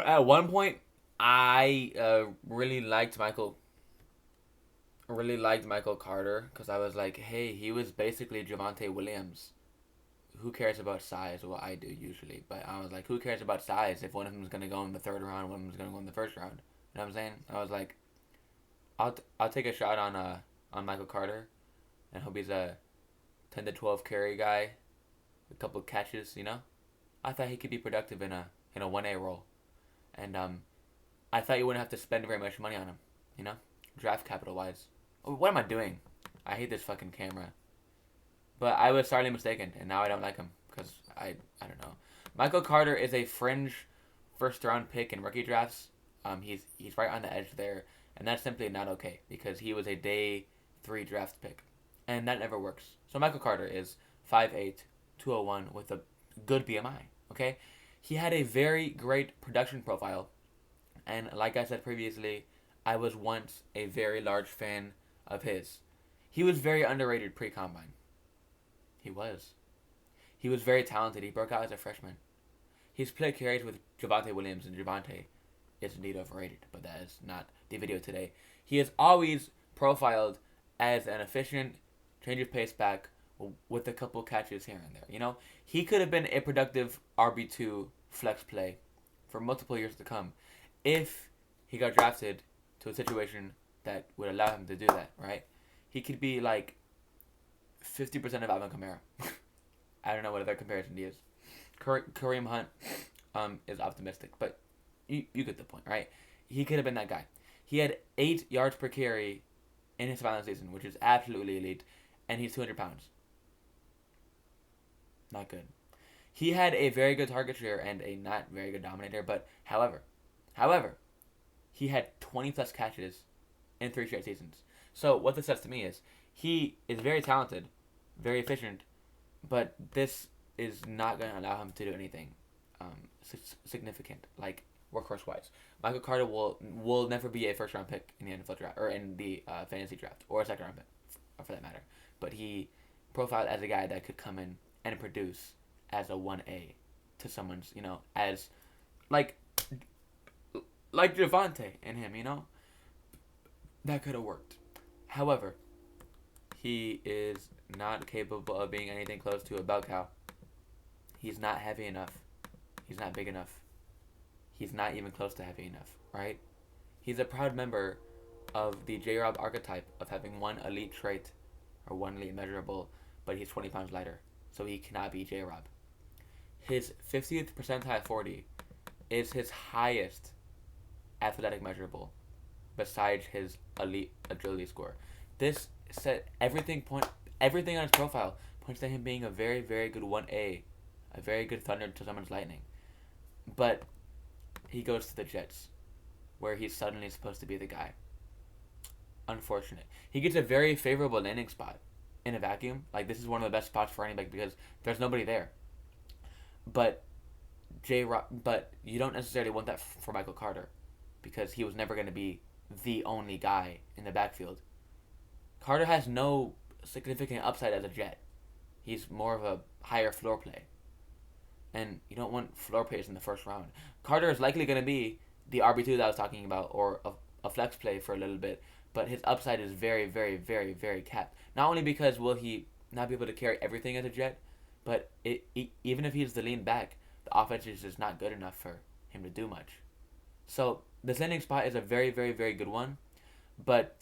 At one point, I really liked Michael Carter because I was like, hey, he was basically Javonte Williams. Who cares about size? Well, I do usually, but I was like, who cares about size if one of them is gonna go in the third round, one of them is gonna go in the first round? You know what I'm saying? I was like, I'll take a shot on Michael Carter and hope he's a 10 to 12 carry guy, a couple of catches. You know, I thought he could be productive in a 1A role, and I thought you wouldn't have to spend very much money on him. You know, draft capital wise. Oh, what am I doing? I hate this fucking camera. But I was sorely mistaken, and now I don't like him because I don't know. Michael Carter is a fringe first round pick in rookie drafts. He's right on the edge there, and that's simply not okay because he was a day 3 draft pick, and that never works. So Michael Carter is 5'8", 201 with a good BMI. Okay, he had a very great production profile, and like I said previously, I was once a very large fan of his. He was very underrated pre combine. He was. He was very talented. He broke out as a freshman. He's played carries with Javonte Williams, and Javonte is indeed overrated, but that is not the video today. He is always profiled as an efficient, change of pace back with a couple catches here and there. You know, he could have been a productive RB2 flex play for multiple years to come if he got drafted to a situation that would allow him to do that, right? He could be like 50% of Alvin Kamara. I don't know what other comparison he is. Kareem Hunt is optimistic, but you get the point, right? He could have been that guy. He had 8 yards per carry in his final season, which is absolutely elite, and he's 200 pounds. Not good. He had a very good target share and a not very good dominator, but however, he had 20 plus catches in 3 straight seasons. So what this says to me is he is very talented, very efficient, but this is not going to allow him to do anything significant, like workhorse wise. Michael Carter will never be a first round pick in the NFL draft or in the fantasy draft or a second round pick for that matter. But he profiled as a guy that could come in and produce as a 1A to someone's, you know, as like Javonte and him, you know, that could have worked. However, he is not capable of being anything close to a bell cow. He's not heavy enough. He's not big enough. He's not even close to heavy enough, right? He's a proud member of the J-Rob archetype of having one elite trait or one elite measurable, but he's 20 pounds lighter, so he cannot be J-Rob. His 50th percentile 40 is his highest athletic measurable besides his elite agility score. This said everything on his profile points to him being a very, very good 1A, a very good thunder to someone's lightning. But he goes to the Jets, where he's suddenly supposed to be the guy. Unfortunate. He gets a very favorable landing spot in a vacuum. Like, this is one of the best spots for running back because there's nobody there. But but you don't necessarily want that for Michael Carter because he was never going to be the only guy in the backfield. Carter has no significant upside as a Jet. He's more of a higher floor play. And you don't want floor plays in the first round. Carter is likely going to be the RB2 that I was talking about or a flex play for a little bit, but his upside is very, very, very, very capped. Not only because will he not be able to carry everything as a Jet, but even if he's the lean back, the offense is just not good enough for him to do much. So this landing spot is a very, very, very good one, but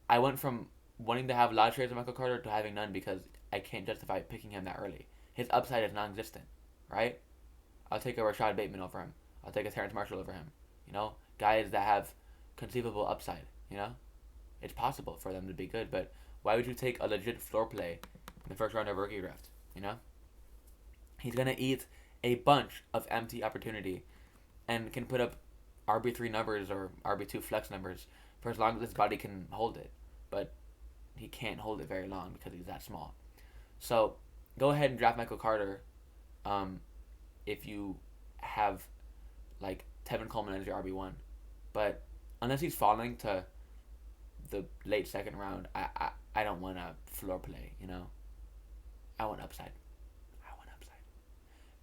I went from wanting to have a lot of shares of Michael Carter to having none because I can't justify picking him that early. His upside is non-existent, right? I'll take a Rashad Bateman over him. I'll take a Terrence Marshall over him. You know, guys that have conceivable upside. You know, it's possible for them to be good, but why would you take a legit floor play in the first round of rookie draft? You know, he's gonna eat a bunch of empty opportunity, and can put up RB3 numbers or RB2 flex numbers for as long as his body can hold it, but he can't hold it very long because he's that small. So go ahead and draft Michael Carter. If you have like Tevin Coleman as your RB1, but unless he's falling to the late second round, I don't want a floor play. You know, I want upside.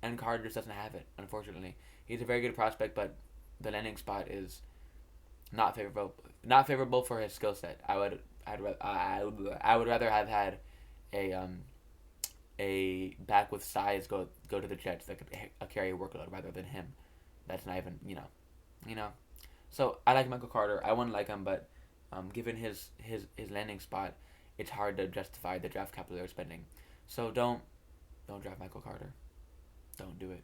And Carter just doesn't have it. Unfortunately, he's a very good prospect, but the landing spot is not favorable for his skill set. I would rather have had a a back with size go to the Jets that could carry a workload rather than him. That's not even you know. So I like Michael Carter. I wouldn't like him, but given his landing spot, it's hard to justify the draft capital they're spending. So don't draft Michael Carter. Don't do it.